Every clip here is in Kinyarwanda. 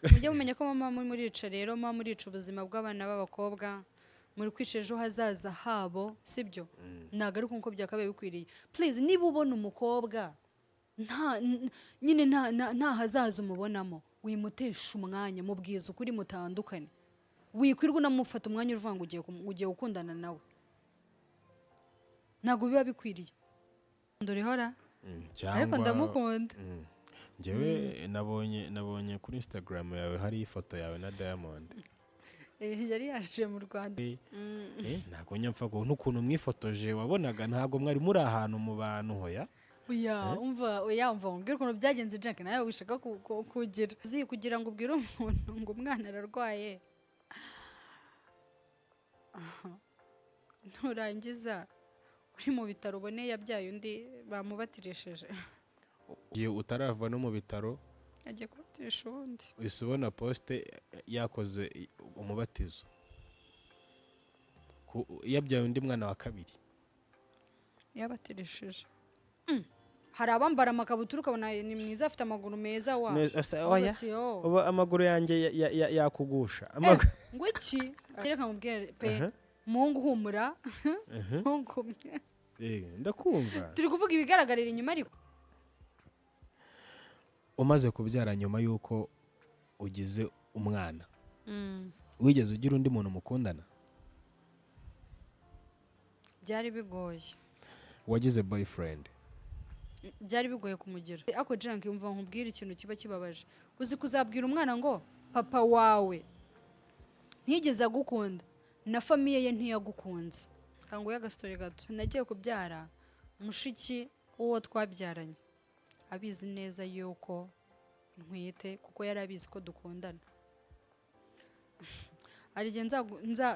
mujye mumenya ko mama murica rero mama murica ubuzima bw'abana b'abakobwa muri kwica ejo hazaza habo sibyo ntabwo ari nkuko byakabaye bikwiriye please niba ubona umukobwa nyine nta hazaza umubonamo wimutesha umwanya mubwiza ukuri mutandukane wikwirwa unamufata umwanya uruvuga ngo ugiye gukundana nawe ntabwo biba bikwiriye ndorihora ariko ndamukunda njyewe nabonye kuri Instagram yawe hari ifoto yawe na Diamond yari yaje mu Rwanda ntabwo nyapfa ko n'ukuntu mwifotoje wabonaga ntabwo mwari muri ahantu mu bantu hoya umva umbwira ukuntu byagenze Jack nawe wishaka kugira ngo ubwire umuntu ngo umwana ararwaye nturangiza uri mu bitaro ubone yabyaye undi bamubatirisheje igihe utarava no mu bitaro agiye kubatirisha undi uhise ubona poste yakoze umubatizo yabyaye undi mwana wa kabiri yabatirishije hari abambara amakabutura ukabona ni mwiza afite amaguru meza uba amaguru yanjye yakugusha ngo iki reka mubwire pe mungu humura mungu ndakumva turi kuvuga ibigaragarira inyuma ariko umaze kubyara nyuma yuko ugize umwana wigeze ugira undi muntu mukundana byari bigoye wagize boyfriend byari bigoye kumugira ako Jack umva nkubwira ikintu kiba kibabaje uzi kuzabwira umwana ngo papa wawe ntigeze agukunda na famiye ye ntiyagukunze kango y'agastori gato nagiye kubyara mushiki uwo twabyaranye abizi neza yuko ntwite kuko yari abizi ko dukundana arige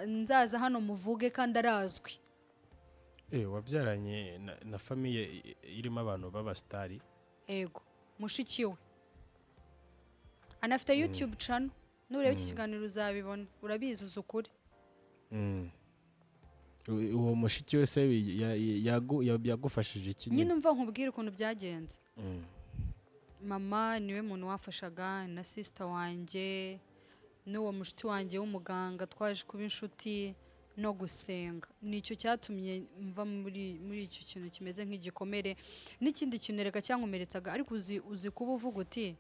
nzaza hano muvuge kandi arazwi wabyaranye na famiye irimo abantu b'abastari ego mushiki we anafite YouTube channel nureba iki kiganiro uzabibona urabizi uzukuri uwo mushiki wese yagufashije iki nyine umva nkubwire ukuntu byagenze mama niwe muntu wafashaga na sister wanjye n'uwo mushiti wanjye w'umuganga twaje kuba inshuti no gusenga nicyo cyatumye mva muri icyo kintu kimeze nk'igikomere n'ikindi kintu reka cyankomeretsaga ariko uzi kuba uvuga uti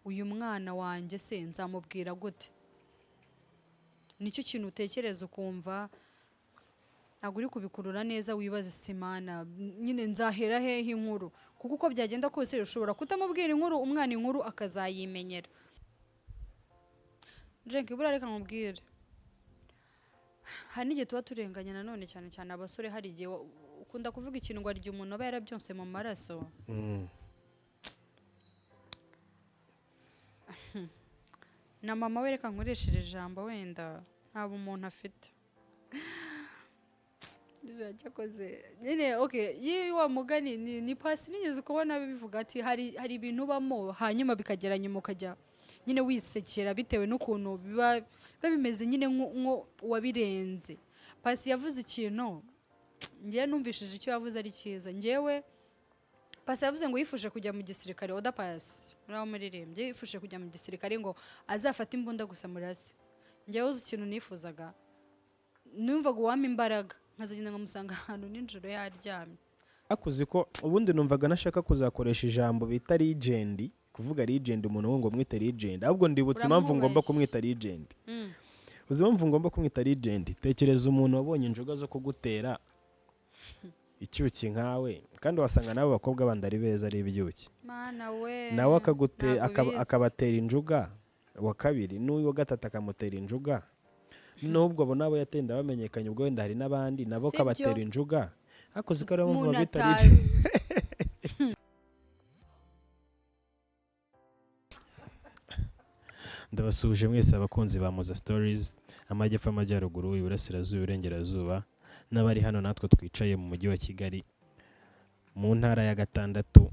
uyu mwana wanjye se nzamubwira gute nicyo kintu utekereza ukumva ntabwo uri kubikurura neza wibaza simana nyine nzahera hehe inkuru kuko uko byagenda kose ushobora kutamubwira inkuru umwana inkuru akazayimenyera Jack buriya reka nkubwire hari n'igihe tuba turenganya nanone cyane cyane abasore hari igihe ukunda kuvuga ikintu ngo arya umuntu aba yarabyonse mu maraso na mama we reka nkoresheje ijambo wenda ntabwo umuntu afite cyakoze nyine yewe wa mugani ni pasi nigeze kubona bivuga ati hari ibintu ubamo hanyuma bikagera nyuma ukajya nyine wisekera bitewe n'ukuntu biba bimeze nyine nko wabirenze pasi yavuze ikintu ngewe numvishije icyo yavuze ari cyiza ngewe pasi yavuze ngo yifuje kujya mu gisirikare oda pasi muraho muririmbye yifuje kujya mu gisirikare ngo azafate imbunda gusa murasi ngewe uzi ikintu nifuzaga numvaga uwampa imbaraga nkazagenda nkamusanga ahantu nijoro yaryamye akuzi ko ubundi numvaga nashaka kuzakoresha ijambo bita legend kuvuga legend umuntu ngo mwite legend ahubwo ndibutse impamvu ngomba kumwita legend uzi impamvu ngomba kumwita legend tekereza umuntu wabonye injoga zo kugutera icyuki nkawe kandi wasanga nabo bakobwa bandari beza ari ibyuki mana we nawe akabatera injuga wa kabiri n'uwo gatatu akamutera injuga nubwo abo nabo yatenda bamenyekanye ubwo wenda hari n'abandi nabo kabatera injuga akoze kare mu bitari ndabasuje mwese abakunzi ba Moza Stories amajyepfo amajyaruguru iburasirazuba iburengerazuba n'abari hano natwe twicaye mu mujyi wa Kigali mu ntara ya gatandatu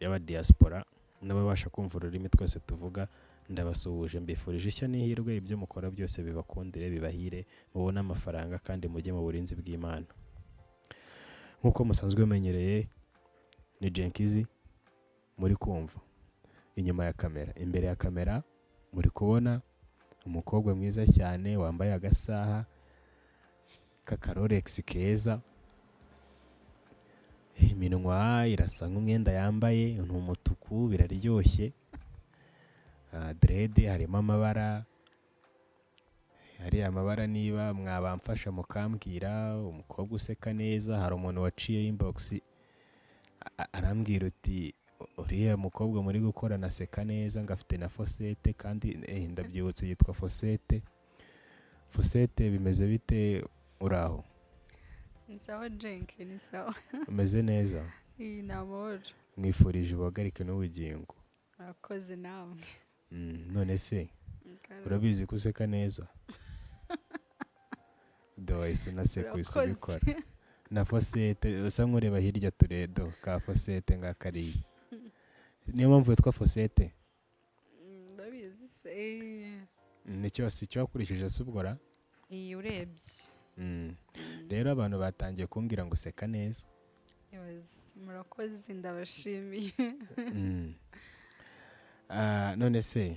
y'aba diaspora n'ababasha kumva ururimi twese tuvuga ndabasuhuje mbifurije ishya n'ihirwe ibyo mukora byose bibakundire bibahire mubone amafaranga kandi mujye mu burinzi bw'Imana nkuko musanzwe menyereye ni Jenkizi muri kumva inyuma ya kamera imbere ya kamera muri kubona umukobwa mwiza cyane wambaye agasaha k'akarorex keza, iminwa irasa nk'umwenda yambaye ni umutuku, biraryoshye. Dread harimo amabara, hari amabara niba mwabamfasha mukambwira. Umukobwa useka neza, hari umuntu waciye inbox arambwira uti uriya mukobwa muri gukorana aseka neza ngo afite na fosete, kandi ndabyibutse yitwa Fosete. Fosete bimeze bite uraho? Ni sawa Jenk, ni sawa. Umeze neza? Ni amahoro. Mwifurije ubuhagarike n'ubugingo. Akoze namwe. None se urabizi ko useka neza? Wahise unaseka uhise ubikora. Na Fosete usa nk'ureba hirya turedo ka Fosete ngakariye. Niyo mpamvu yitwa Fosete? Ndabizi se. Ni cyose icyo wakurikije se ubwo ra? Iyi urebye. Rero abantu batangiye kumbwira ngo useka neza. Murakoze, ndabashimiye. None se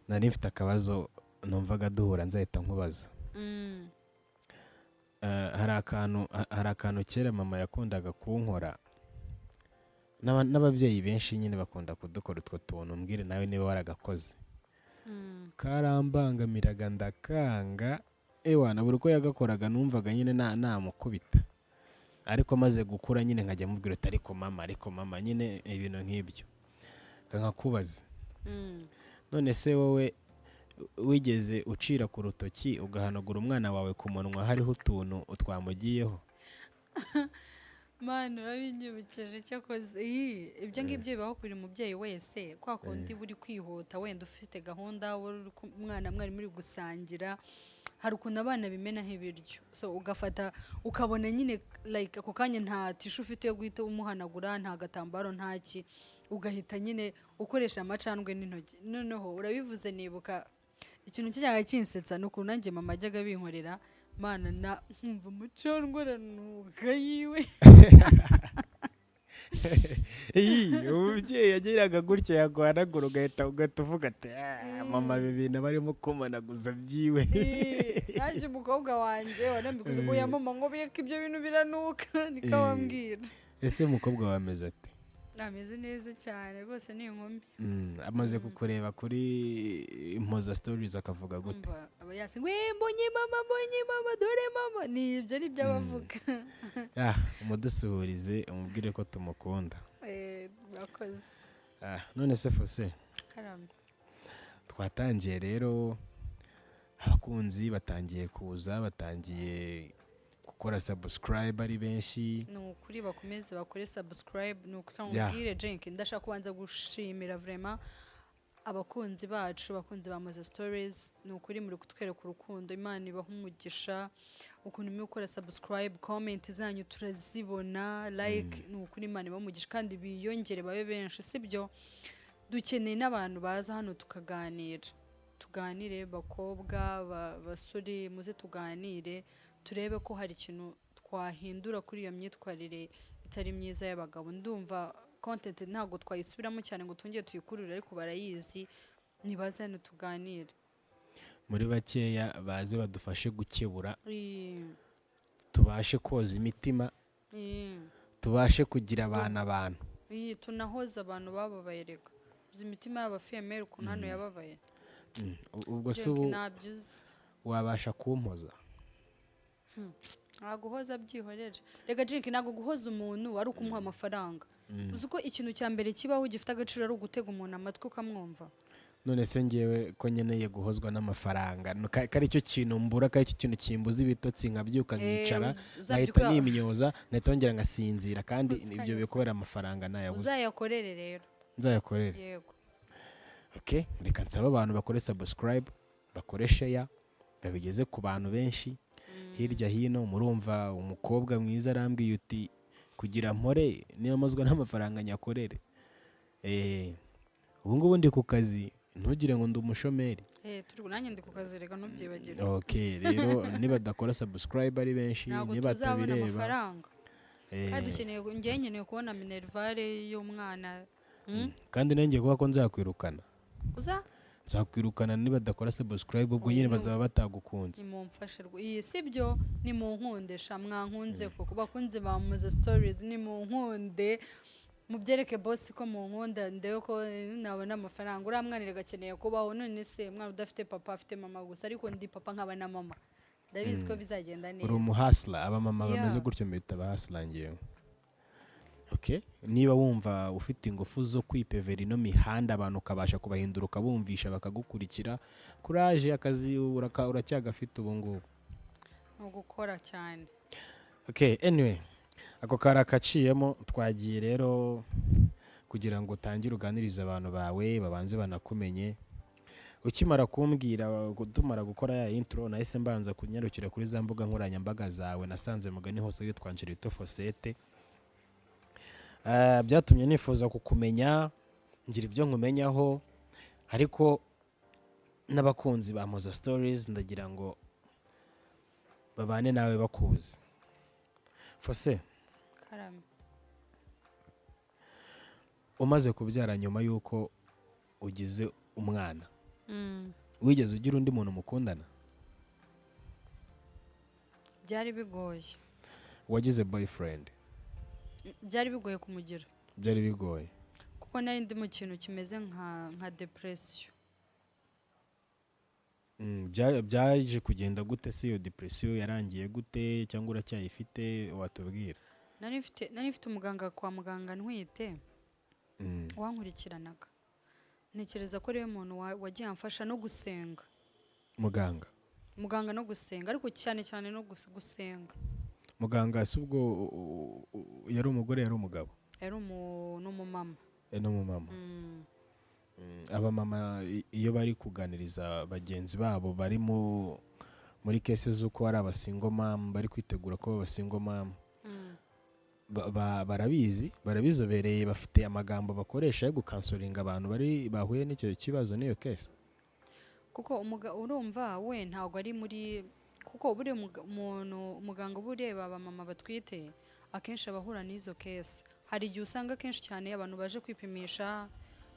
nari mfite akabazo numvaga duhura nzahita nkubaza. Hari akantu kera mama yakundaga kunkora, n'ababyeyi benshi nyine bakunda kudukora utwo tuntu, mbwire nawe niba waragakoze. Karambangamiraga ndakanga, nabura uko yagakoraga numvaga nyine namukubita, ariko maze gukura nyine nkajya mubwira ati ariko mama nyine ibintu nk'ibyo. Nkakubaza, none se wowe wigeze ucira ku rutoki ugahanagura umwana wawe ku munwa hariho utuntu twamugiyeho? Mana urabinyibukije cyakoze. Ibyo ngibyo bibaho kuri mubyeyi wese, kwa kundi buri kwihuta wenda ufite gahunda umwana mwari muri gusangira, hari ukuntu abana bimena nk'ibiryo, so ugafata ukabona nyine like ako kanya nta tishu ufite yo guhita umuhanagura, nta gatambaro, ntaki, ugahita nyine ukoresha amacandwe n'intoki. Noneho urabivuze nibuka ikintu kijyaga kinsetsa nuko nanjye mama ajyaga binkorera, Mana na nkumva amacandwe aranuka yiwe. Umubyeyi yagiraga gutya yaguhanagura ugahita uvuga ati mama bibina barimo kumanaguza byiwe. Naje umukobwa wanjye wanambikuza ngo ya mama ngo biyeke ibyo bintu biranuka, niko wambwira. Ese umukobwa wameze ate? Ameze neza cyane rwose, ni inkumi. Amaze kukureba kuri impoza stories akavuga gute? Aba yase ngo mbonye mama dore mama, ni ibyo ari byo abavuga. Umudusuhurize umubwire ko tumukunda. Bakoze. None se Fose, twatangiye rero, abakunzi batangiye kuza, batangiye gukora subscribe ari benshi. Ni ukuri bakomeze bakore subscribe. Ni ukuri Jenk, ndashaka kubanza gushimira vraiment abakunzi bacu, abakunzi ba Moza Stories. Ni ukuri muri kutwereka urukundo, Imana ibaha umugisha. Ukuntu muri gukora subscribe, comment zanyu turazibona, like, ni ukuri Imana ibaha umugisha kandi biyongere babe benshi, sibyo? Dukeneye n'abantu baza hano tuganire, bakobwa basore, muze tuganire, turebe ko hari ikintu twahindura kuri iyo myitwarire itari myiza y'abagabo. Ndumva content ntago twayisubiramo cyane ngo twongere tuyikurure, ariko barayizi, nibaze hano tuganire. Muri bakeya baze badufashe gukebura, tubashe koza imitima, tubashe kugira abantu. Tunahoza abantu bababaye, reka imitima y'abafemere ukuntu hano yababaye. Ubwo se ubu wabasha kumpoza? Guhoza byihorere. Rega Jenk, ntago guhoza umuntu ari ukumuha amafaranga. Uzi ko ikintu cya mbere kibaho gifite agaciro ari ugutega umuntu amatwi ukamwumva. None se ngewe ko nkeneye guhozwa n'amafaranga, kari cyo kintu mbura, kari cyo kintu kimbuza ibitotsi, nkabyuka nkicara ngahita nimyoza, ngahita ngera ngasinzira, kandi ibyo bikubera amafaranga nayabuze. Uzayakorere rero. Nzayakorere. Yego. Okay, reka nsaba abantu bakore subscribe, bakore share, babigeze ku bantu benshi. Hirya hino murumva umukobwa mwiza arambwiye uti kugira mpore niyo mazwa n'amafaranga nyakorere. Ubu ngubu ndi ku kazi, ntugire ngo ndi umushomeri. Turi nanjye ndi ku kazi, reka ntubyibagire. Okay, rero niba dakora subscribe ari benshi, niba tabireba kandi nkeneye kubona minervare y'umwana. Kandi nanjye kuba ko nzakwirukana. nzakwirukana niba badakora subscribe ubwo nyine bazaba batagukunze. Nimumfashe iyi sibyo nimunkundesha mwankunze koko bakunze bamuza stories nimunkunde mubyereke boss ko munkunda ndeyo ko nabona amafaranga uramwanire gakeneye kubaho none se mwana udafite papa afite mama gusa ariko ndi papa nkaba na mama ndabizi ko bizagenda neza. Uri umuhasla aba mama bameze gutyo mbita bahasla ngewe. Okay, niba wumva ufite ingufu zo kwipevera ino mihanda abantu ukabasha kubahindura ukabumvisha bakagukurikira, courage akazi uracyagafite ubu ngubu no gukora cyane. Okay, anyway ako karakaciyemo twagiye rero kugira ngo utangire uganirize abantu bawe babanze banakumenye. Ukimara kumbwira tumara gukora ya intro nahise mbanza kunyarukira kuri za mbuga nkoranyambaga zawe nasanze mugani hose yitwa Angelito Fosete. Byatumye nifuza kukumenya ngira ibyo nkumenyaho ariko n'abakunzi ba Moza Stories ndagira ngo babane nawe bakuzi. Fose Karame. Umaze kubyara nyuma yuko ugize umwana wigeze ugira undi muntu mukundana? Byari bigoye. Wagize boyfriend? Byari bigoye kumugira. Byari bigoye kuko nari ndi mu kintu kimeze nka depression. Byaje kugenda gute se iyo depression yarangiye gute cyangwa uracyayifite watubwira? Nari mfite umuganga kwa muganga ntwite wankurikiranaga. Ntekereza ko rero umuntu wagiye amfasha no gusenga. Muganga no gusenga ariko cyane no gusenga. Muganga si ubwo yari umugore yari umugabo? Yari n'umumama. N'umumama. Aba mama iyo bari kuganiriza bagenzi babo bari muri kese z'uko ari abasingo mama bari kwitegura ko abasingo mama barabizobereye bafite amagambo bakoresha yo gukansoringa abantu bari bahuye n'icyo kibazo n'iyo kese. Kuko urumva we ntago ari muri kuko buri umuganga bureba aba mama batwite akenshi abahura n'izo kese. Hari igihe usanga kenshi cyane abantu baje kwipimisha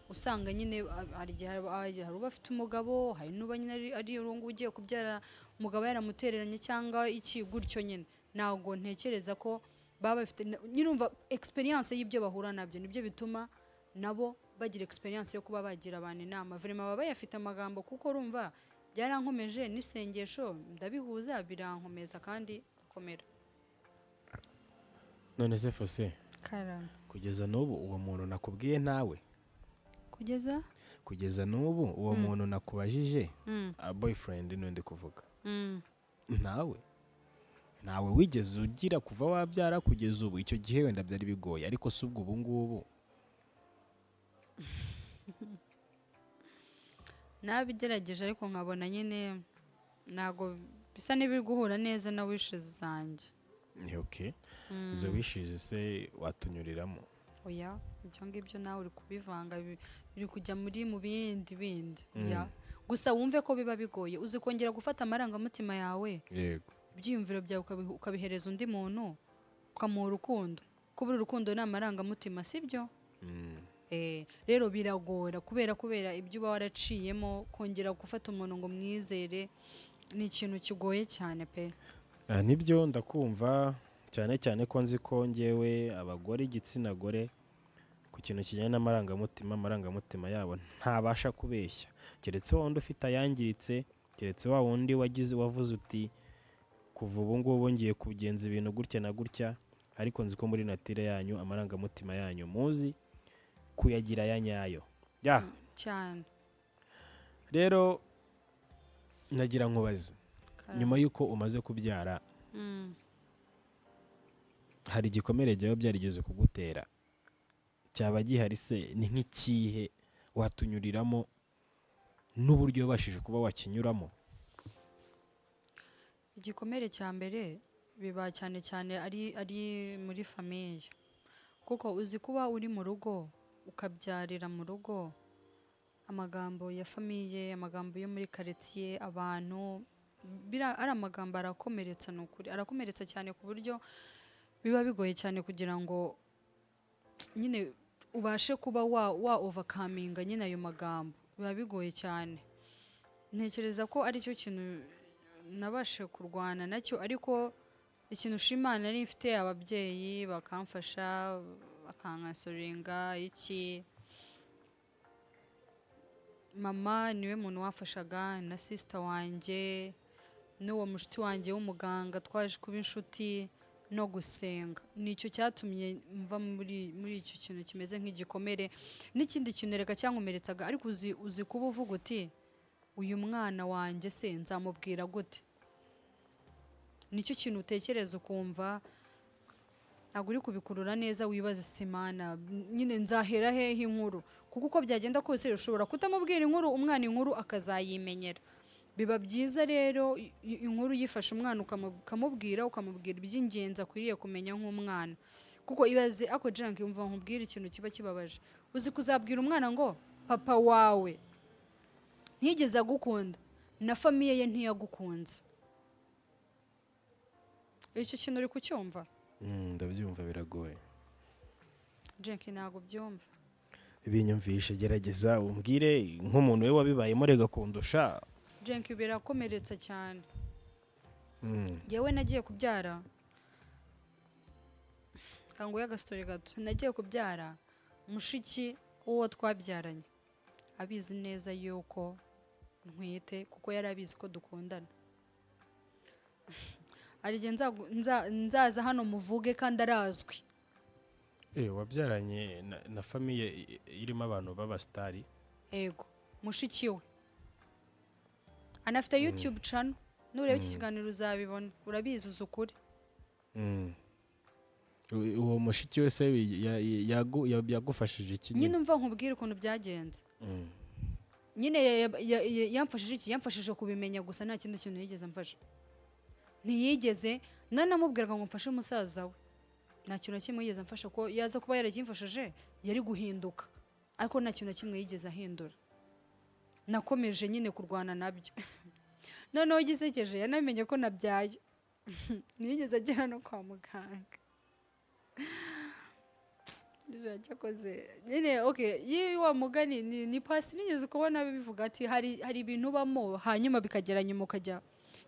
usanga nyine hari bafite umugabo hari n'uba nyine ari urungu ugiye kubyara umugabo yaramutereranye cyangwa iki gutyo nyine. Nago ntekereza ko baba bafite nyirumva experience y'ibyo bahura nabyo nibyo bituma nabo bagira experience yo kuba bagira abantu inama. Vraiment baba yafite amagambo kuko urumva byarankomeje n'isengesho ndabihuza birankomeza kandi akomera. None se Fose Karame. Kugeza n'ubu uwo muntu nakubwiye nawe? Kugeza n'ubu uwo muntu nakubajije boyfriend n'undi kuvuga nawe wigeze ugira kuva wabyara kugeza ubu? Icyo gihe wenda byari bigoye ariko si ubwo ubu ngubu nabigerageje ariko nkabona nyine nago bisa n'ibiri guhura neza na wishes zanjye. Ni okay. Izo wishes se watunyuriramo? Oya ibyo ngibyo nawe uri kubivanga biri kujya mu bindi ya gusa wumve ko biba bigoye uzi kongera gufata amarangamutima yawe. Yego. Ibyiyumviro byawe ukabihereza undi muntu ukamuha urukundo. Kuba urukundo ni amarangamutima sibyo? Rero biragora kubera ibyo uba waraciyemo kongera gufata umuntu ngo mwizere ni ikintu kigoye cyane pe. Nibyo ndakumva cyane ko nzi ko ngewe abagore igitsina gore ku kintu kijyanye n'amarangamutima yabo ntabasha kubeshya keretse wundi ufite ayangiritse, keretse wa wundi wavuze uti kuva ubu ngubu ngiye kugenza ibintu gutya na gutya, ariko nzi ko muri natire yanyu amarangamutima yanyu muzi kuyagira ya nyayo cyane. Rero nagira nkubaze nyuma yuko umaze kubyara hari igikomere byawe byarigeze kugutera cyaba gihari se ni nk'ikihe watunyuriramo n'uburyo wabashije kuba wakinyuramo? Igikomere cya mbere biba cyane ari muri famiye kuko uzi kuba uri mu rugo ukabyarira mu rugo amagambo ya famiye amagambo yo muri quartier abantu ari amagambo arakomeretsa n'ukuri arakomeretsa cyane ku buryo biba bigoye cyane kugira ngo nyine ubashe kuba wa overcoming nyine ayo magambo biba bigoye cyane. Ntekereza ko ari cyo kintu nabashe kurwana nacyo, ariko ikintu ushimana nari mfite ababyeyi bakamfasha bakankasoringa iki. Mama niwe muntu wafashaga, na sister wanjye n'uwo mushiti wanjye w'umuganga twaje kuba inshuti no gusenga. Nicyo cyatumye mva muri icyo kintu kimeze nk'igikomere. N'ikindi kintu reka cyankomeretsaga, ariko uzi kuba uvuga uti uyu mwana wanjye se nzamubwira gute. Nicyo kintu utekereza ukumva ntabwo uri kubikurura neza, wibaza Imana nyine nzahera hehe inkuru, kuko uko byagenda kose ushobora kutamubwira inkuru, umwana inkuru akazayimenyera. Biba byiza rero inkuru yifasha umwana ukamubwira iby'ingenzi akwiriye kumenya nk'umwana. Kuko ibaze ako junk yumva nkubwira ikintu kiba kibabaje, uzi kuzabwira umwana ngo papa wawe ntiyigeze agukunda na famiye ye ntiyagukunze. Icyo kintu uri kucyumva? Ndabyumva, biragoye. Junk ntabwo byumva. Ibinyumvishe, gerageza umbwire nk'umuntu we wabibayemo rega kundusha. Junk birakomeretsa cyane. Yewe nagiye kubyara, kanguye agastori gato, nagiye kubyara mushiki uwo twabyaranye abizi neza yuko ntwite, kuko yari abizi ko dukundana. Arige nzaza hano muvuge kandi arazwi. Wabyaranye na famiye irimo abantu b'abastari? Yego, mushiki we anafite YouTube channel, nureba iki kiganiro uzabibona, urabizi uzukuri. Uwo mushiki we se yagufashije iki? Nyine umva nkubwire ukuntu byagenze. Nyine yamfashije iki? Yamfashije kubimenya gusa, nta kindi kintu yigeze amfasha. Ntiyigeze nanamubwiraga ngo mfashe umusaza we, nta kintu kimwe yigeze amfasha. Ko yaza kuba yarakimfashije yari guhinduka, ariko nta kintu kimwe yigeze ahindura. Nakomeje nyine kurwana nabyo. Noneho gisekeje yanamenye ko nabyaye. Ntiyigeze agera no kwa muganga. Cyakoze nyine okay, yiwa mugani ni pasi nigeze kubona bivuga ati hari ibintu bamo hanyuma bikagera nyuma ukajya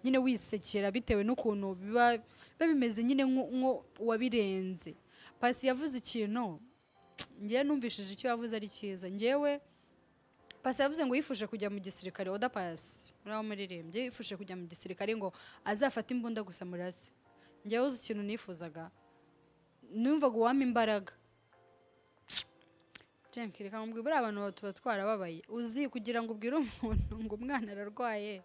nyine wisekera bitewe n'ukuntu biba bimeze nyine nko wabirenze. Pasi yavuze ikintu ngiye numvishije icyo yavuze ari cyiza. Ngewe Pasi yavuze ngo yifuje kujya mu gisirikare. Oda Pasi uraho muririmbye, yifuje kujya mu gisirikare ngo azafata imbunda gusa murase. Ngewe uzi ikintu nifuzaga, numvaga uwampa imbaraga. Jenki reka mbwira buri abantu tuba twarababaye, uzi kugira ngo ubwire umuntu ngo umwana ararwaye,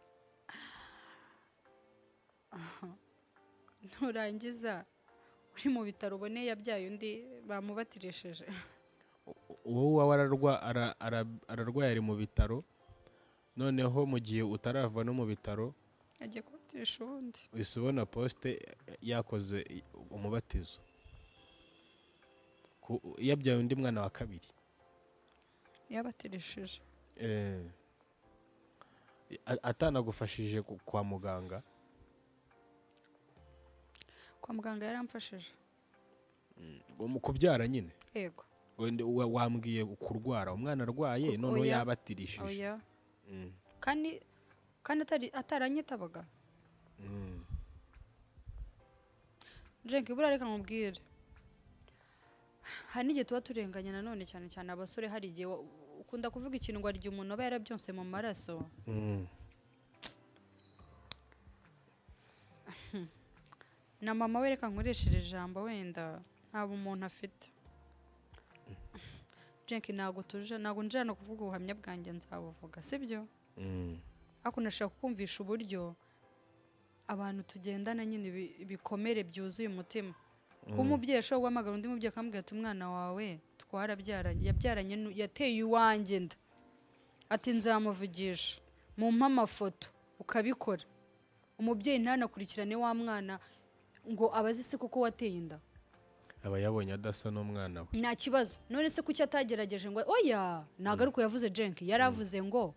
nturangiza uri mu bitaro ubone yabyaye undi bamubatirishije. Wowe ararwaye ari mu bitaro, noneho mu gihe utarava no mu bitaro agiye kubatirisha undi. uhise ubona poste yakoze umubatizo, yabyaye undi mwana wa kabiri yabatirishije. Atanagufashije kwa muganga? Kwa muganga yaramfashije. Mu kubyara nyine? Yego. Wambwiye kurwara, umwana arwaye noneho yabatirishije? Oya. Kandi ataranyitabaga. Jenki buriya reka nkubwire, hari n'igihe tuba turenganya nanone cyane cyane abasore. Hari igihe ukunda kuvuga ikintu ngo arya umuntu aba yarabyonse mu maraso. Na mama we reka nkoresheje ijambo wenda ntabwo umuntu afite. Jenki ntabwo nje hano kuvuga ubuhamya bwanjye, nzabuvuga sibyo? Ariko nashaka kumvisha uburyo abantu tugendana nyine ibikomere byuzuye umutima. Umubyeyi ashobora guhamagara undi mubyeyi akambwira ati umwana wawe twarabyaranye, yabyaranye yateye iwanjye inda, ati nzamuvugisha mumpa amafoto, ukabikora. Umubyeyi ntanakurikirane wa mwana ngo abazi se kuko wateye inda. Aba yabonye adasa n'umwana we, nta kibazo. None se kuki atagerageje ngo oya ntabwo ari uko yavuze Jenki, yaravuze ngo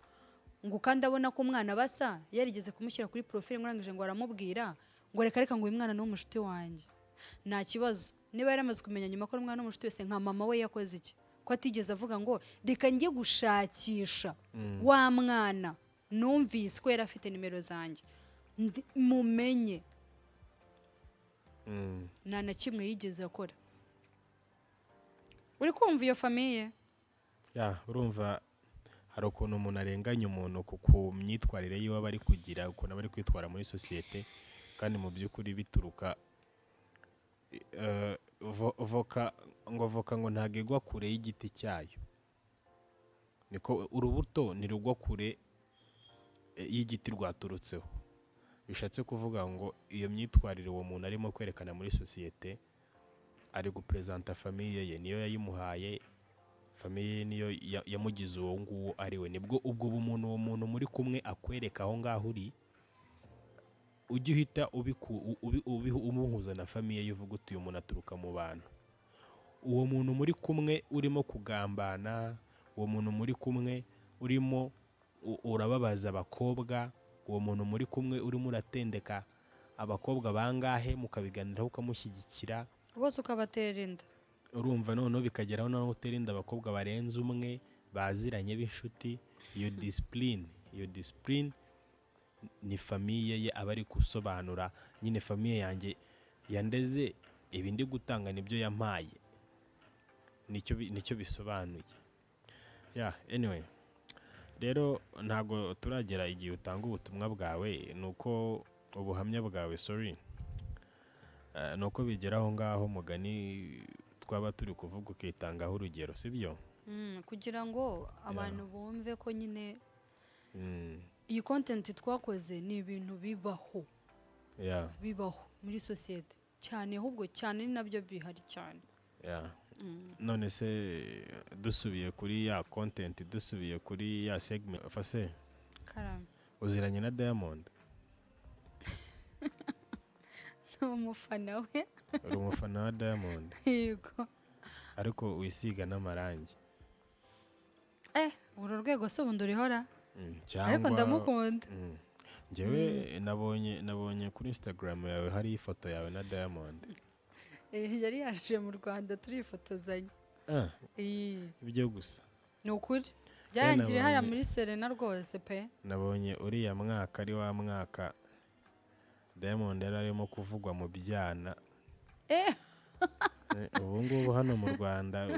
kandi abona ko umwana basa, yarigeze kumushyira kuri profile ngurangije ngo aramubwira ngo reka ngo uyu mwana ni umushuti wanjye. Nta kibazo niba yaramaze kumenya nyuma ko umwana n'umushuti wese, nka mama we yakoze iki ko atigeze avuga ngo reka njye gushakisha wa mwana numvise ko yari afite nimero zanjye mumenye. nta na kimwe yigeze akora. uri kumva iyo famiye? urumva hari ukuntu umuntu arenganya umuntu ku myitwarire yiwe aba ari kugira, ukuntu aba ari kwitwara muri sosiyete, kandi mu by'ukuri bituruka voka ngo ntabwo igwa kure y'igiti cyayo, niko urubuto ntirugwa kure y'igiti rwaturutseho. bishatse kuvuga ngo iyo myitwarire uwo muntu arimo kwerekana muri sosiyete ari gupresenta famiye ye, niyo yayimuhaye, famiye ye niyo yamugize uwo nguwo ari we. nibwo ubwo bumuntu uwo muntu muri kumwe akwereka aho ngaho uri, ujye uhita umuhuza na famiye ye, uvuga uti uyu muntu aturuka mu bantu. uwo muntu muri kumwe urimo kugambana, uwo muntu muri kumwe urimo urababaza abakobwa, uwo muntu muri kumwe urimo uratendeka abakobwa bangahe mukabiganiraho ukamushyigikira, bose ukabatera inda. urumva noneho bikageraho naho utera inda abakobwa barenze umwe baziranye b'inshuti. iyo discipline ni famiye ye aba ari gusobanura, nyine famiye yanjye yandeze, ibi ndi gutanga nibyo yampaye, nicyo bisobanuye. Anyway, rero ntabwo turagera igihe utanga ubutumwa bwawe, nuko ubuhamya bwawe nuko bigeraho ngaho mugani twaba turi kuvuga ukitangaho urugero, sibyo? kugira ngo abantu bumve ko nyine iyi content twakoze ni ibintu bibaho muri sosiyete cyane, ahubwo cyane ni nabyo bihari cyane. none se dusubiye kuri ya content, dusubiye kuri ya segment fase, uziranye na Diamond? umufana we. uri umufana wa Diamond? yego. ariko wisiga n'amarangi? uru rwego se ubundi urihora? cyangwa ariko ndamukunda. njyewe nabonye kuri Instagram yawe hari ifoto yawe na Diamond. yari yaje mu Rwanda turifotozanya. ibyo gusa ni ukuri byarangiriye hariya muri Serena rwose pe. nabonye uriya mwaka ari wa mwaka Diamond yari arimo kuvugwa mu byana. ubu ngubu hano mu Rwanda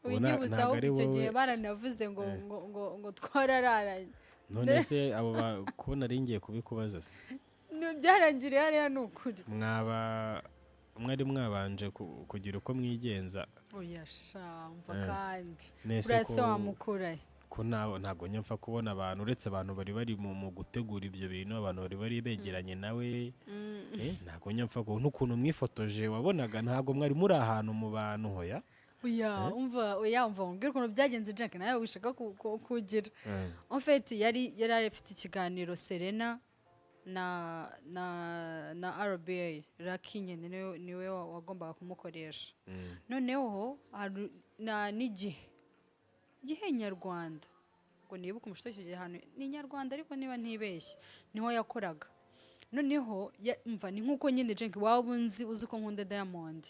wigibutsa aho icyo gihe baranavuze ngo twarararanye. none se abo kubona ari ngiye kubikubaza se? byarangiriye hariya ni ukuri. mwari mwabanje kugira uko mwigenza. oya shamva kandi urase wamukurahe ko ntabwo nyapfa kubona abantu, uretse abantu bari mu gutegura ibyo bintu, abantu bari begeranye nawe. ntabwo nyapfa ko n'ukuntu mwifotoje wabonaga ntabwo mwari muri ahantu mu bantu hoya. umva umbwira ukuntu byagenze Jack, nawe wishaka kugira. en fait yari afite ikiganiro Serena na RBA Rakinye niwe wagombaga kumukoresha. noneho n'igihe nyarwanda, ngo nibuke umushito icyo gihe hano ni nyarwanda, ariko niba ntibeshye niho yakoraga. noneho mva ni nkuko nyine Jack waba uzi ko nkunda Diamond,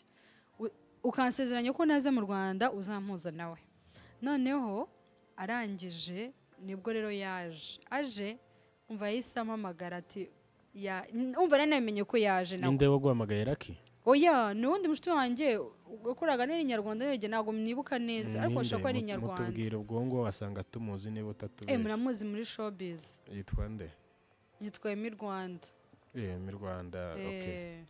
ukansezeranya ko naze mu Rwanda uzampuza nawe. noneho arangije nibwo rero aje umva yahise amamagara ati umva rero namenye ko yaje nawe. ninde wo guhamagaye Raki? oya ni undi mushito wanjye wakoraga nari Nyarwanda, rege ntabwo mnibuka neza, ariko ashaka ko ari Nyarwanda. mutubwira ubwo ngo wasanga tumuzi niba utatubeshye. muramuzi muri showbiz. yitwa nde? yitwa Emi Rwanda. Emi Rwanda, okay.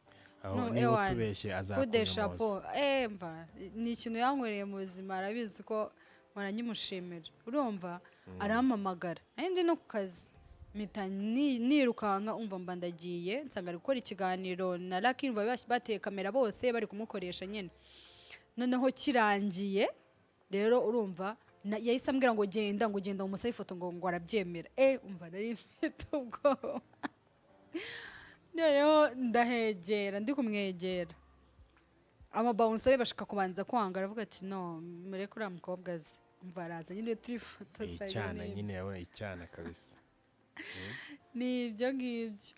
aho niba utubeshye azakunyomoza. mva ni ikintu yankoreye mu buzima, arabizi ko maranyimushimira. urumva arampamagara ndi no ku kazi, mpita nirukanka umva mba ndagiye nsanga ari gukora ikiganiro na Lucky, umva bateye kamera bose bari kumukoresha nyine. noneho kirangiye rero urumva yahise ambwira ngo genda umusabe ifoto ngo arabyemera. umva nari mfite ubwoba. noneho ndahegera, ndi kumwegera, amabawunsa bashaka kubanza kwanga, aravuga ati no mureke uriya mukobwa azi. umva araza nyine turifotozanya. icyana nyine yawe icyana kabisa. ni ibyo ngibyo.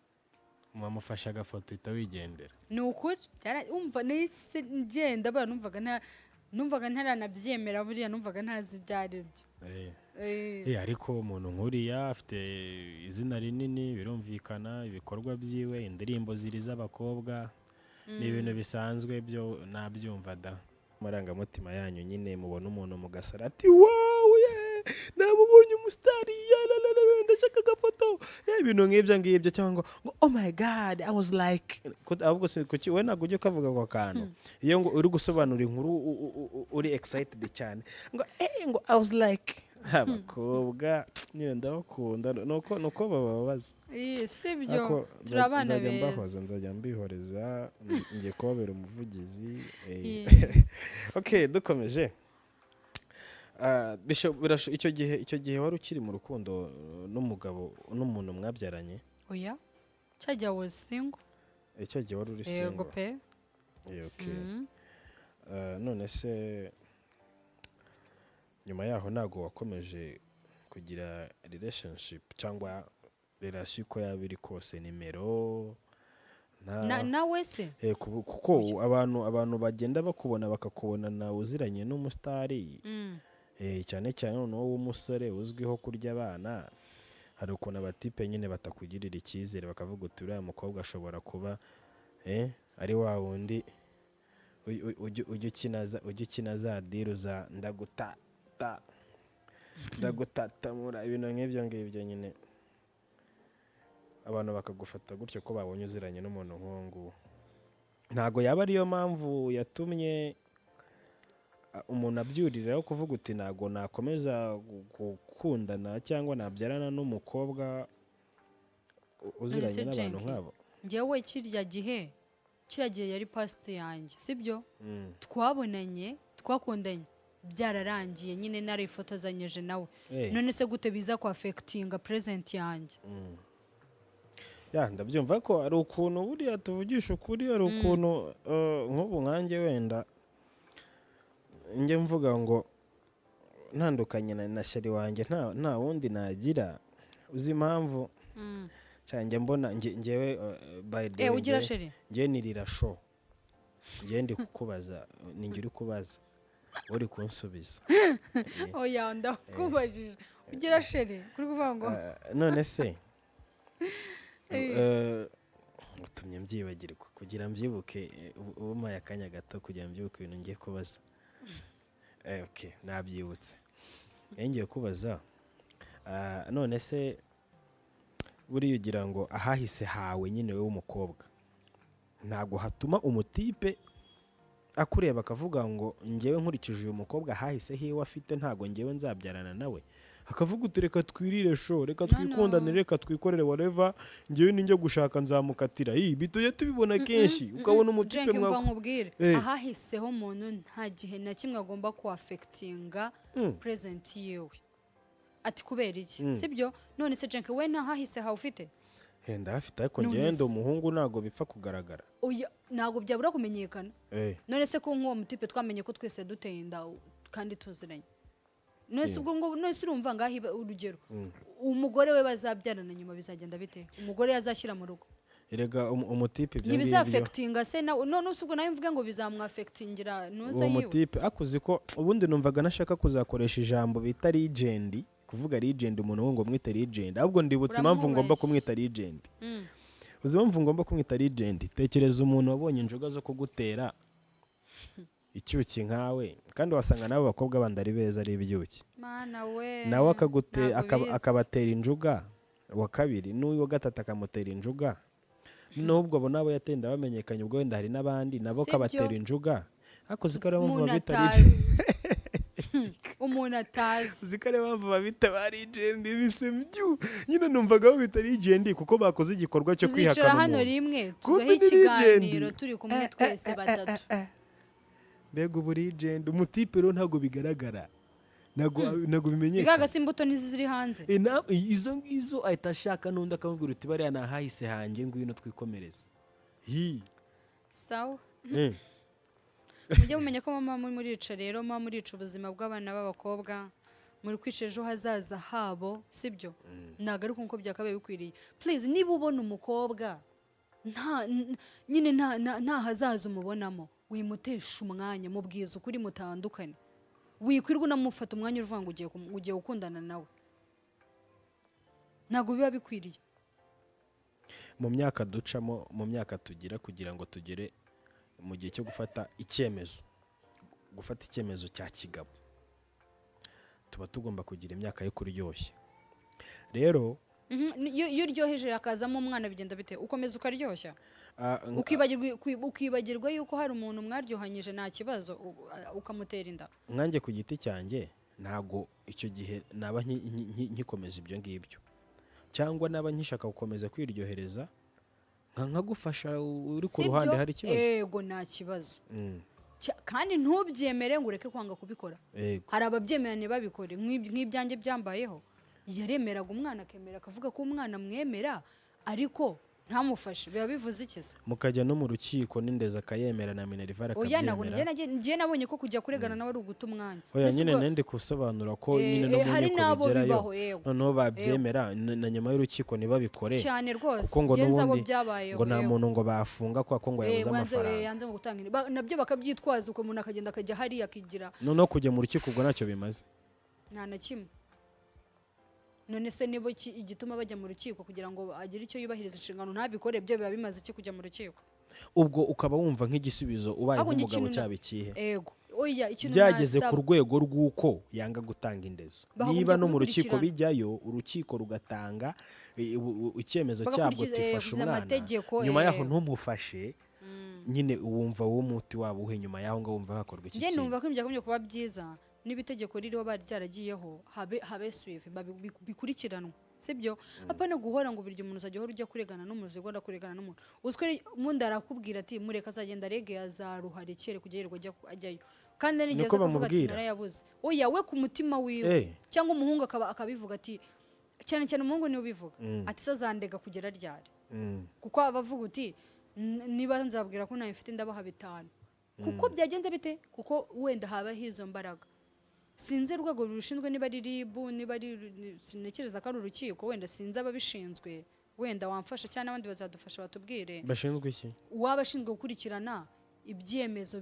mwamufashe agafoto uhita wigendera? ni ukuri umva nahise ngenda, numvaga numvaga ntaranabyemera buriya numvaga ntazi ibyo ari byo ariko umuntu nkuriya afite izina rinini birumvikana ibikorwa byiwe indirimbo ziri z'abakobwa ni ibintu bisanzwe byo nabyumva da amarangamutima yanyu nyine mubona umuntu mugasara ati wow namubonye umusitari ndashaka agafoto ibintu nk'ibyo cyangwa ngo oh my god I was like ahubwo kuki we ntabwo ujya ukavuga ako kantu iyo ngo uri gusobanura inkuru uri excited cyane ngo ngo I was like abakobwa nyine ndabakunda nuko bababaza sibyo turabana beza nzajya mbihoreza ngiye kubabera umuvugizi okay dukomeje icyo gihe wari ukiri mu rukundo n'umugabo n'umuntu mwabyaranye oya cyajya was single icyo gihe wari uri single yego pe none se nyuma yaho ntago wakomeje kugira relationship cyangwa relation ko yaba iri kose nimero nawe se kuko abantu bagenda bakubona bakakubona nawe uziranye n'umusitari cyane cyane noneho w'umusore uzwiho kurya abana hari ukuntu abatipe nyine batakugirira icyizere bakavuga uti uriya mukobwa ashobora kuba ari wa wundi ujya ukina za diru za ndagutatamura ibintu nk'ibyo ngibyo nyine abantu bakagufata gutyo ko babonye uziranye n'umuntu nk'uwo nguwo ntabwo yaba ariyo mpamvu yatumye umuntu abyuriraho kuvuga uti ntabwo nakomeza gukundana cyangwa nabyarana n'umukobwa uziranye n'abantu nk'abo njyewe kiriya gihe yari pasite yanjye sibyo twakundanye byararangiye nyine narifotozanyije nawe none se gute biza ku affectinga present yanjye ndabyumva ko ari ukuntu buriya tuvugisha ukuri ari ukuntu nk'ubu nkanjye wenda njye mvuga ngo ntandukanye na sheri wanjye nta wundi nagira uzi impamvu cyane mbona njyewe by the way ugira sheri njye nirira show njye ndi kukubaza ninjye uri kubaza uri kunsubiza oya ndakubajije ugira sheri kuri kuvuga ngo none se utumye mbyibagirwa kugira mbyibuke ubumaye akanya gato kugira mbyibuke ibintu ngiye kubaza nabyibutse ngiye kubaza none se buriya ugira ngo ahahise hawe nyine we w'umukobwa ntabwo hatuma umutipe akureba akavuga ngo ngewe nkurikije uyu mukobwa ahahise hiwe afite ntabwo ngewe nzabyarana nawe akavuga uti reka twirire show reka twikundanire reka twikorere whatever ngewe ninjye gushaka nzamukatira bituye tubibona kenshi ukabona umutipe nkubwire ahahiseho umuntu nta gihe na kimwe agomba ku affectinga present yewe ati kubera iki sibyo none se Jenke we ntahahise hawe ufite ndahafite ariko ngende umuhungu ntabwo bipfa kugaragara oya ntabwo byabura kumenyekana none se ko nk'uwo mutipe twamenye ko twese duteye inda kandi tuziranye nose ubwo ngo nose urumva ngaho urugero umugore we bazabyarana nyuma bizagenda bite umugore yazashyira mu rugo erega umutipe ibyo ntibizafectinga se none ubwo nawe mvuge ngo bizamwafectingira nuza yiwe umutipe akuzi ko ubundi numvaga nashaka kuzakoresha ijambo bita legend kuvuga legend umuntu ngo mwita legend ahubwo ndibutse impamvu ngomba kumwita legend uzi impamvu ngomba kumwita legend tekereza umuntu wabonye injoga zo kugutera icyuki nkawe kandi wasanga nabo bakobwa bandi ari beza ari ibyuki nawe akabatera injuga wa kabiri n'uwo gatatu akamutera injuga n'ubwo abo nabo yatenda bamenyekanye ubwo wenda hari n'abandi nabo kabatera injuga akoze ko ari mpamvu babita umuntu atazi zikare mpamvu babita bari legend bisemju nyine numvaga babita legend kuko bakoze igikorwa cyo kwihakana umuntu hano rimwe tubahe ikiganiro turi kumwe twese batatu mbega ubu legend umutipe rero ntabwo bigaragara ntabwo bimenyekana bigaga simbuto nizi ziri hanze izo ngizo ahita ashaka n'undi akamubwira uti bariya nahahise hanjye ngwino twikomereze sawa mujye mumenya ko mama murica rero mama murica ubuzima bw'abana b'abakobwa muri kwica ejo hazaza habo sibyo ntabwo ari uko byakabaye bikwiriye please niba ubona umukobwa nta hazaza umubonamo wimutesha umwanya mubwiza ukuri mutandukane wikwirwa unamufata umwanya uruvuga ngo ugiye gukundana nawe ntabwo biba bikwiriye mu myaka ducamo mu myaka tugira kugira ngo tugere mu gihe cyo gufata icyemezo cya kigabo tuba tugomba kugira imyaka yo kuryoshya rero iyo uryoheje hakazamo umwana bigenda bite ukomeza ukaryoshya ukibagirwa yuko hari umuntu mwaryohanyije nta kibazo ukamutera inda nkanjye ku giti cyanjye ntago icyo gihe naba nkikomeza ibyo ngibyo cyangwa naba nkishaka gukomeza kwiryohereza nkagufasha uri ku ruhande hari ikibazo yego nta kibazo kandi ntubyemere ngo ureke kwanga kubikora hari ababyemerane babikore nk'ibyanjye byambayeho yaremeraga umwana akemera akavuga ko umwana mwemera ariko ntamufashe biba bivuze ikiza mukajya no mu rukiko n'indeza akayemera na Minerva akabyemera ngiye nabonye ko kujya kuregana nawe ari uguta umwanya oya nyine nende kusobanura ko nyine no mu nkiko bigerayo noneho babyemera na nyuma y'urukiko ntibabikore cyane rwose kuko ngo n'ubundi ngo nta muntu ngo bafunga kwa ko ngo yabuze amafaranga yanze mu gutanga nabyo bakabyitwaza uko umuntu akagenda akajya hariya akigira noneho kujya mu rukiko ubwo ntacyo bimaze nta na kimwe none se nibo igituma bajya mu rukiko kugira ngo agire icyo yubahiriza inshingano ntabikore byo biba bimaze iki kujya mu rukiko ubwo ukaba wumva nk'igisubizo ubaye nk'umugabo cyabikihe yego oya ikintu byageze ku rwego rw'uko yanga gutanga indezo niba no mu rukiko bijyayo urukiko rugatanga icyemezo cyabwo tifasha umwana nyuma yaho ntumufashe nyine wumva wo muti wabo uhe nyuma yaho ngo wumva hakorwa iki kintu numva ko ibyakomye kuba byiza n'ibitegeko ririho byaragiyeho habe swift bikurikiranwa sibyo apana guhora ngo biryo umuntu uzajya ujya kuregana n'umuntu uzigora kuregana n'umuntu uzwe mundi arakubwira ati mureka azagenda rege azaruharekere kugererwa ajyayo kandi nigeze kuvuga ati narayabuze oya we ku mutima wiwe cyangwa umuhungu akabivuga ati cyane cyane umuhungu niwe ubivuga ati sazandega kugera ryari kuko abavuga uti niba nzabwira ko nayo mfite ndabaha 5 kuko byagenze bite kuko wenda haba hizo mbaraga sinzi urwego rushinzwe niba ari ribu niba ari sinekereza ko ari urukiko wenda sinzi ababishinzwe wenda wamfasha cyane abandi bazadufasha batubwire bashinzwe iki wabashinzwe gukurikirana ibyemezo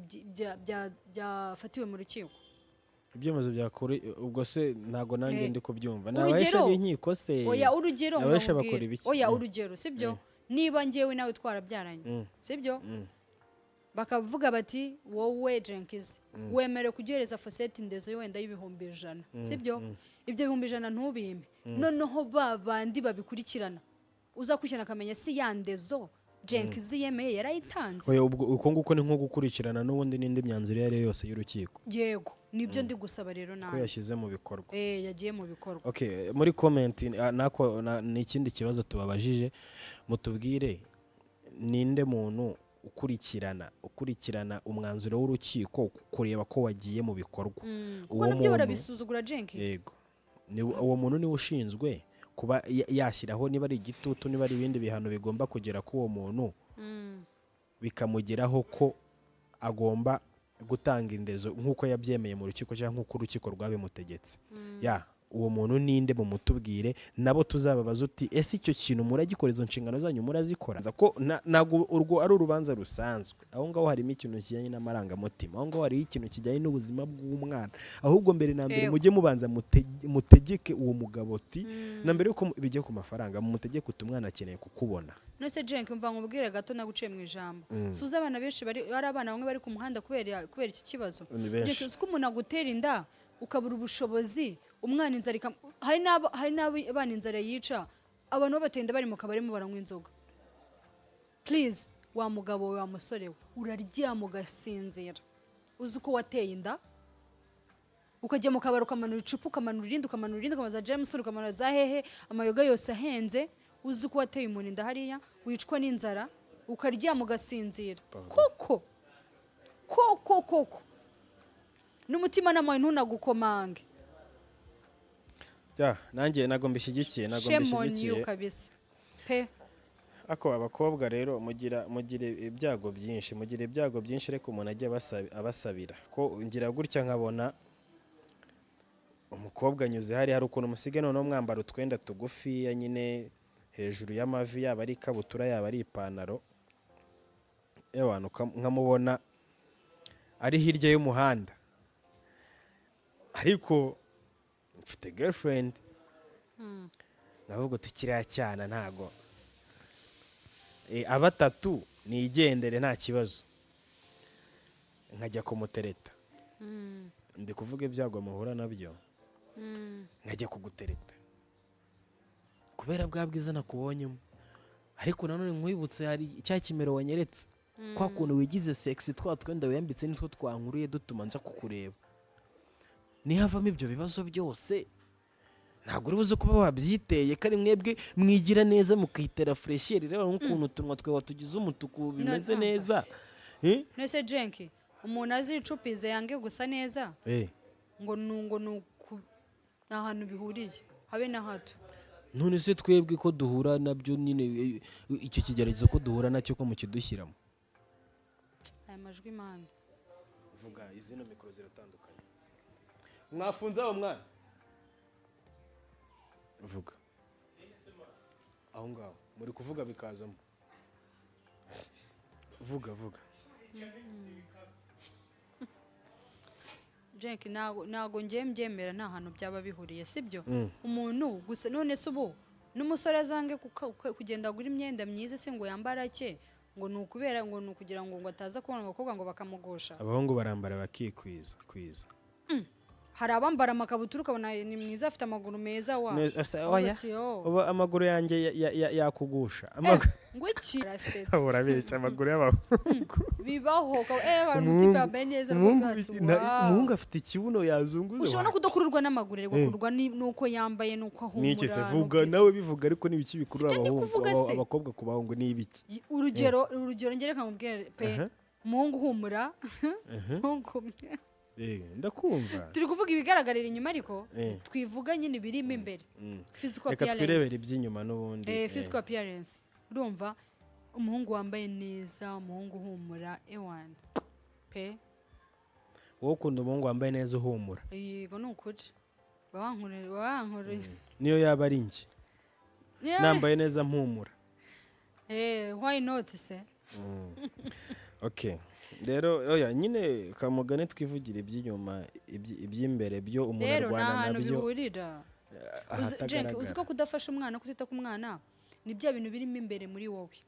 byafatiwe mu rukiko ibyemezo byakuri ubwo se ntago nanjye ndi kubyumva nabahesha b'inkiko se oya urugero nabahesha bakora ibiki oya urugero sibyo niba ngewe nawe twarabyaranye sibyo bakavuga bati wowe Jenkins wemere kugereza fosete indezo wenda y'ibihumbi 100 sibyo ibyo 100 ntubimpe noneho babandi babikurikirana uza kwishyana akamenya si yandezo Jenkins yemeye yarayitanze oya uko nguko ni nko gukurikirana n'ubundi n'indi myanzuro yari yose y'urukiko yego nibyo ndi gusaba rero nawe ko yashyize mu bikorwa yagiye mu bikorwa okay muri comment nako ni ikindi kibazo tubabajije mutubwire ninde muntu ukurikirana umwanzuro w'urukiko kureba ko wagiye mu bikorwa uwo nabyo barabisuzugura Jenkins yego uwo muntu ni ushinzwe kuba yashyiraho niba ari igitutu niba ari ibindi bihano bigomba kugera ku uwo muntu bikamugeraho ko agomba gutanga indezo nk'uko yabyemeye mu rukiko cyangwa nk'uko urukiko rwabimutegetse uwo muntu ninde mu mutubwire nabo tuzababaza uti ese icyo kintu muragikora izo nshingano zanyu murazikora ko nago urwo ari urubanza rusanzwe aho ngaho harimo ikintu kijyanye n'amarangamutima aho ngaho hari ikintu kijyanye n'ubuzima bw'umwana ahubwo mbere na mbere mujye mubanza mutegeke uwo mugabo ati na mbere yuko bijye ku mafaranga mutegeke umwana akeneye kukubona nose Jenk mva nkubwire gato naguciye mu ijambo suza abana benshi bari abana bamwe bari ku muhanda kubera iki kibazo Jenk uko umuntu agutera inda ukabura ubushobozi umwana inzara hari n'abana inzara yica abantu babatenda bari mu kabari mu baranywa inzoga please wa mugabo wa musore we uraryama ugasinzira uzi ko wateye inda ukajya mu kabari ukamanura icupa ukamanura irindi ukamaza James ukamanura za hehe amayoga yose ahenze uzi ko wateye umuntu inda hariya wicwa n'inzara ukaryama ugasinzira koko n'umutima n'amawe ntunagukomange nanjye nago mbishyigikiye kabisa pe ako abakobwa rero mugira ibyago byinshi reka umuntu ajye abasabira ko ngira gutya nkabona umukobwa anyuze hari ukuntu musige noneho mwambara utwenda tugufi nyine hejuru y'amavi yaba ari ikabutura yaba ari ipantaro nkamubona ari hirya y'umuhanda ariko mfite girlfriend ndavuga uti kiriya cyana ntago abatatu nigendere nta kibazo nkajya kumutereta ndi kuvuga ibyago muhura nabyo nkajya kugutereta kubera bwa bwiza nakubonyemo ariko nanone nkwibutse hari cya kimero wanyeretse kwa kuntu wigize sexy twa twenda wiyambitse nitwo twankuruye dutuma nza kukureba nihavamo ibyo bibazo byose ntabwo uri buze kuba wabyiteye kari mwebwe mwigira neza mukitera fresheri rero nk'ukuntu tunwa twe watugize umutuku bimeze neza nese Jenki umuntu azicupize yange gusa neza ngo nta hantu bihuriye habe na hato none se twebwe ko duhura nabyo nyine icyo kigeragezo ko duhura nacyo ko mukidushyiramo aya majwi imana vuga izino mikoro ziratandukanye mwafunze abo mwana vuga aho ngaho muri kuvuga bikazamo vuga Jenki ntago ngiye mbyemera nta hantu byaba bihuriye sibyo umuntu gusa none se ubu n'umusore azange kugenda agura imyenda myiza se ngo yambara cye ngo ni ukubera ngo ni ukugira ngo ataza kubona abakobwa ngo bakamugusha abahungu barambara bakikwiza hari abambara amakabutura ukabona ni mwiza afite amaguru meza uba amaguru yanjye yakugusha ngo iki urabeshya amaguru y'abahungu bibaho umutima yambaye neza umuhungu afite ikibuno yazunguza ushobora no kudakururwa n'amaguru gukururwa nuko yambaye nuko ahumura niki se vuga nawe bivuga ariko n'ibiki bikurura abakobwa ku bahungu n'ibiki urugero ngereka mubwire pe umuhungu uhumura ndakumva turi kuvuga ibigaragarira inyuma ariko twivuga nyine birimo imbere physical appearance reka twirebere iby'inyuma n'ubundi physical appearance urumva umuhungu wambaye neza umuhungu uhumura ewana pe wowe ukunda umuhungu wambaye neza uhumura yego ni ukuri bawankoreye niyo yaba ari njye nambaye neza mpumura why not se okay rero oya nyine kamugane twivugira iby'inyuma iby'imbere byo umuntu arwana nabyo bihurira uzi ko kudafasha umwana kutita ku mwana ni bya bintu birimo imbere muri wowe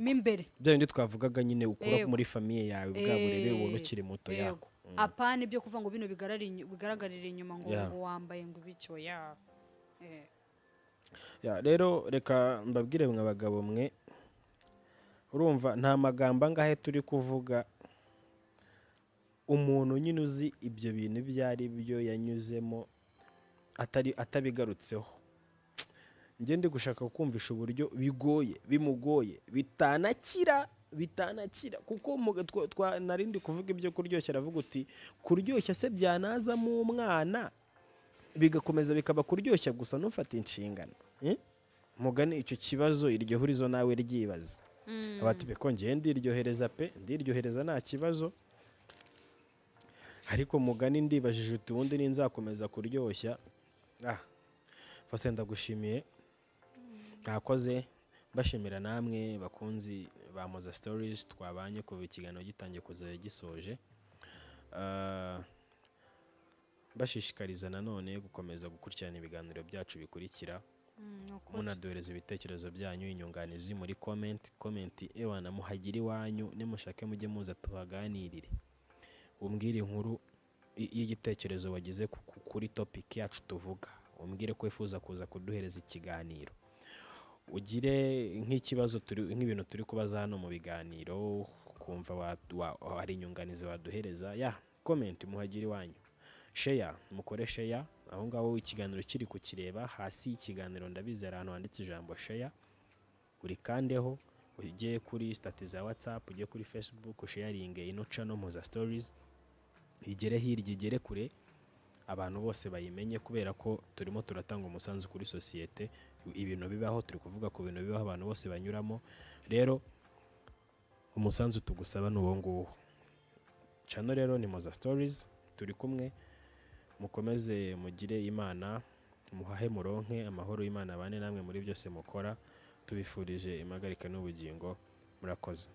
imbere bya bindi twavugaga nyine ukura muri famiye yawe bwa burere ubona ukiri muto yako apana ibyo kuvuga ngo bino bigaragarira inyuma ngo wambaye ngo bityo rero reka mbabwire mwe abagabo mwe urumva nta magambo angahe turi kuvuga umuntu nyine uzi ibyo bintu ibyo ari byo yanyuzemo atabigarutseho njye ndi gushaka kumvisha uburyo bimugoye bitanakira kuko narindi kuvuga ibyo kuryoshya aravuga uti kuryoshya se byanazamo umwana bigakomeza bikaba kuryoshya gusa ntufate inshingano mugane icyo kibazo iryo hurizo nawe ryibaza abati beko ngiye ndiryohereza nta kibazo ariko mugani ndibajije uti ubundi ninzakomeza kuryoshya fase ndagushimiye mwakoze bashimira namwe bakunzi ba Moza Stories twabanye kuva ikiganiro gitangiye kuza gisoje bashishikariza nanone gukomeza gukurikirana ibiganiro byacu bikurikira munaduhereza ibitekerezo byanyu inyunganizi muri comment ewana muhagire iwanyu nimushake mujye muza tuhaganirire umbwire inkuru y'igitekerezo wagize kuri topic yacu tuvuga umbwire ko wifuza kuza kuduhereza ikiganiro ugire nk'ikibazo nk'ibintu turi kubaza hano mu biganiro kumva hari inyunganizi waduhereza comment muhagire iwanyu share mukore share aho ngaho ikiganiro kiri kukireba hasi y'ikiganiro ndabizera ahantu handitse ijambo share uri kandeho ujye kuri status za WhatsApp ujye kuri Facebook sharinge ino channel Moza Stories igere hirya igere kure abantu bose bayimenye kubera ko turimo turatanga umusanzu kuri societe ibintu bibaho turi kuvuga ku bintu bibaho abantu bose banyuramo rero umusanzu tugusaba n'uwo nguwo channel rero ni Moza Stories turi kumwe mukomeze mugire imana muhahe muronke amahoro y'Imana abane namwe muri byose mukora tubifurije impagarika n'ubugingo murakoze.